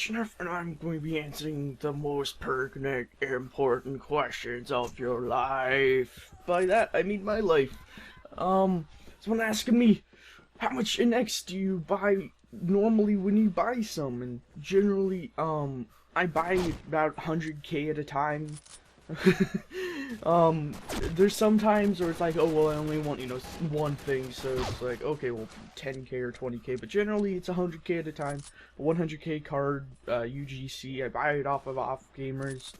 Sniff, and I'm going to be answering the most pertinent, important questions of your life. By that, I mean my life. Someone asking me, how much NX do you buy normally when you buy some? And generally, I buy about 100k at a time. There's some times where it's like, oh well, I only want, one thing, so it's like, okay, well, 10k or 20k, but generally it's 100k at a time. A 100k card, UGC, I buy it off of Off Gamers,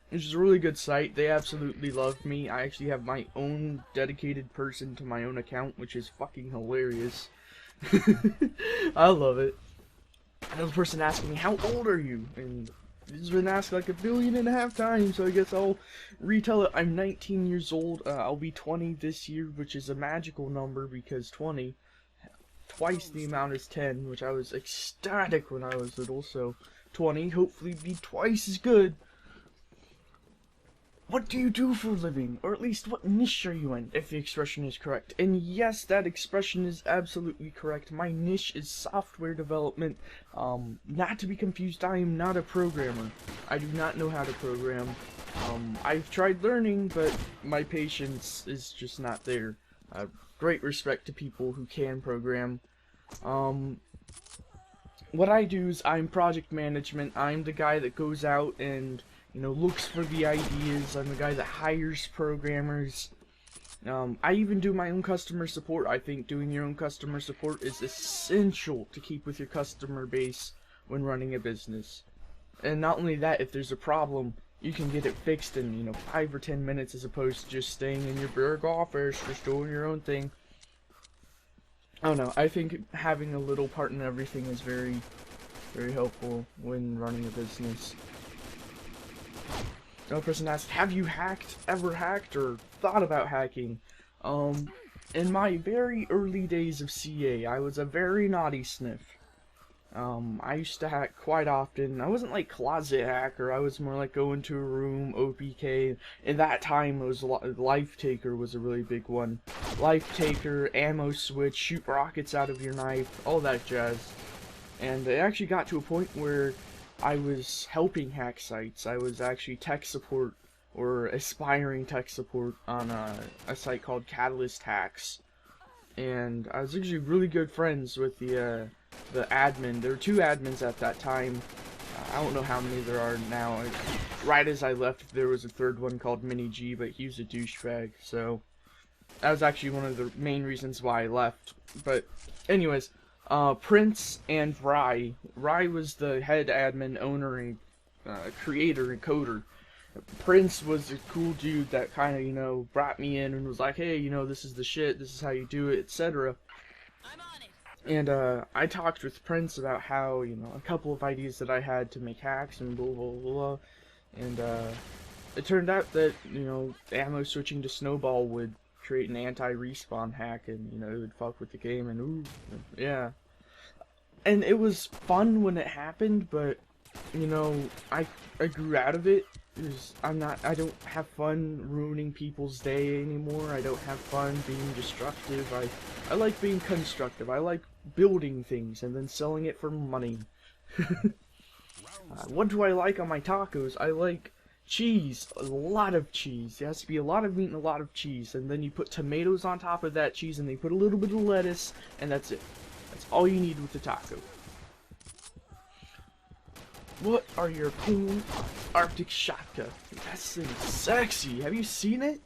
which is a really good site. They absolutely love me. I actually have my own dedicated person to my own account, which is fucking hilarious. I love it. Another person asking me, how old are you? And it's been asked like 1.5 billion times, so I guess I'll retell it. I'm 19 years old. I'll be 20 this year, which is a magical number because 20, twice the amount as 10, which I was ecstatic when I was little, so 20, hopefully be twice as good. What do you do for a living? Or at least, what niche are you in, if the expression is correct? And yes, that expression is absolutely correct. My niche is software development. Not to be confused, I am not a programmer. I do not know how to program. I've tried learning, but my patience is just not there. Great respect to people who can program. What I do is I'm project management. I'm the guy that goes out and looks for the ideas. I'm the guy that hires programmers. I even do my own customer support. I think doing your own customer support is essential to keep with your customer base when running a business. And not only that, if there's a problem, you can get it fixed in, 5 or 10 minutes as opposed to just staying in your big office, just doing your own thing. I don't know, I think having a little part in everything is very, very helpful when running a business. Another person asked, have you ever hacked, or thought about hacking? In my very early days of CA, I was a very naughty Sniff. I used to hack quite often. I wasn't like closet hacker, I was more like go into a room, OPK. In that time, it was Life Taker was a really big one. Life Taker, ammo switch, shoot rockets out of your knife, all that jazz. And it actually got to a point where I was helping hack sites. I was actually tech support, or aspiring tech support, on a site called Catalyst Hacks. And I was actually really good friends with the admin. There were 2 admins at that time. I don't know how many there are now. Right as I left, there was a 3rd one called Mini G, but he was a douchebag. So that was actually one of the main reasons why I left. But anyways, Prince and Rye. Rye was the head admin, owner, and creator and coder. Prince was a cool dude that kind of, brought me in and was like, hey, this is the shit, this is how you do it, etc. And I talked with Prince about how, a couple of ideas that I had to make hacks and blah blah blah. And it turned out that, ammo switching to Snowball would create an anti-respawn hack, and it would fuck with the game, and ooh, yeah. And it was fun when it happened, but I grew out of it. I don't have fun ruining people's day anymore. I don't have fun being destructive. I like being constructive. I like building things and then selling it for money. What do I like on my tacos? I like cheese, a lot of cheese. There has to be a lot of meat and a lot of cheese, and then you put tomatoes on top of that cheese, and they put a little bit of lettuce, and that's it. That's all you need with the taco. What are your opinions on Arctic Shotgun? That thing's sexy. Have you seen it?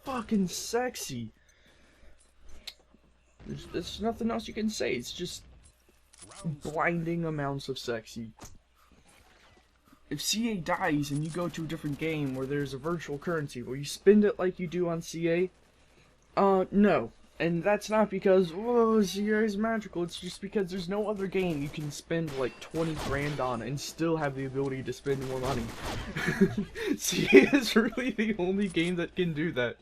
Fucking sexy. There's nothing else you can say. It's just blinding amounts of sexy. If CA dies and you go to a different game where there's a virtual currency, will you spend it like you do on CA? No. And that's not because, whoa, CA is magical. It's just because there's no other game you can spend like 20 grand on and still have the ability to spend more money. CA is really the only game that can do that.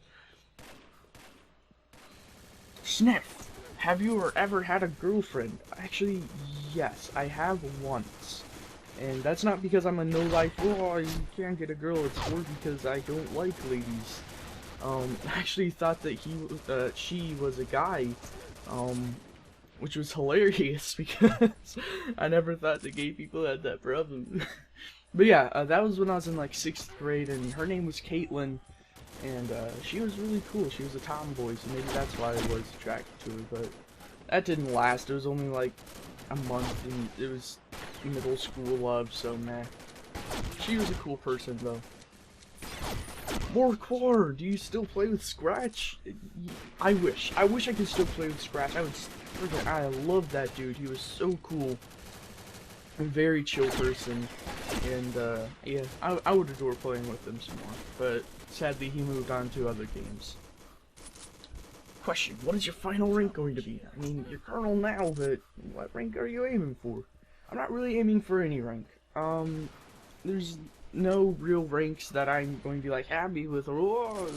Sniff, have you ever had a girlfriend? Actually, yes, I have once. And that's not because I'm a no-life, oh, you can't get a girl, it's more because I don't like ladies. I actually thought that she was a guy, which was hilarious because I never thought the gay people had that problem. But yeah, that was when I was in like 6th grade, and her name was Caitlin, and she was really cool. She was a tomboy, so maybe that's why I was attracted to her, but that didn't last. It was only like a month, and it was middle school love, so meh. She was a cool person, though. More core! Do you still play with Scratch? I wish I could still play with Scratch. I love that dude. He was so cool. A very chill person, and yeah, I would adore playing with him some more, but sadly he moved on to other games. Question, what is your final rank going to be? I mean, you're Colonel now, but what rank are you aiming for? I'm not really aiming for any rank. There's no real ranks that I'm going to be like happy with, or oh,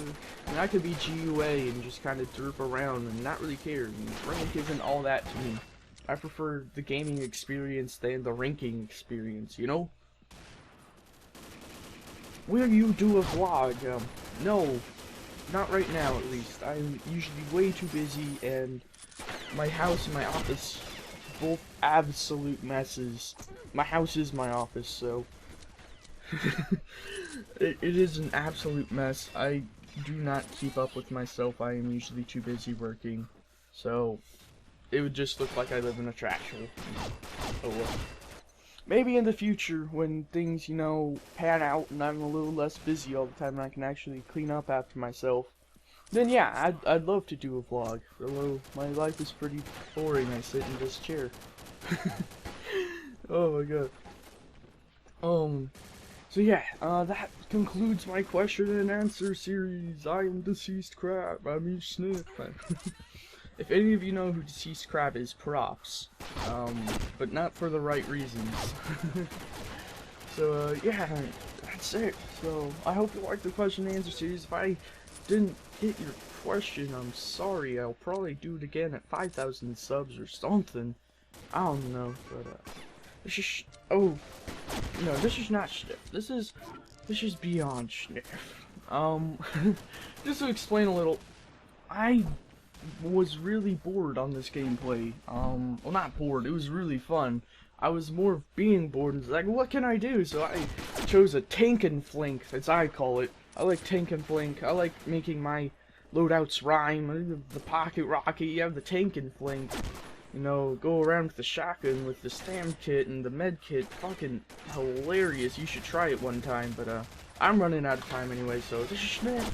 I mean, I could be GUA and just kind of derp around and not really care. I mean, rank isn't all that to me. I prefer the gaming experience than the ranking experience, you know? Will you do a vlog? No. Not right now, at least. I'm usually way too busy, and my house and my office, both absolute messes. My house is my office, so... it is an absolute mess. I do not keep up with myself. I am usually too busy working, so... it would just look like I live in a trash hole. Oh well. Maybe in the future, when things, you know, pan out and I'm a little less busy all the time and I can actually clean up after myself, then yeah, I'd love to do a vlog. Although, my life is pretty boring. I sit in this chair. Oh my god. So yeah, that concludes my question and answer series. I am Deceased Crab. I'm Sniff. If any of you know who Deceased Crab is, props. But not for the right reasons. So, yeah, that's it. So, I hope you liked the question and answer series. If I didn't get your question, I'm sorry. I'll probably do it again at 5,000 subs or something. I don't know, but, this is, oh, no, this is not Sniff. This is beyond Sniff. Just to explain a little, I was really bored on this gameplay. Well, not bored, it was really fun. I was more of being bored and like, what can I do? So I chose a tank and flank, as I call it. I like tank and flank. I like making my loadouts rhyme. The pocket rocket, you have the tank and flank. You know, go around with the shotgun with the stam kit and the med kit. Fucking hilarious. You should try it one time, but I'm running out of time anyway, so this is Sniff.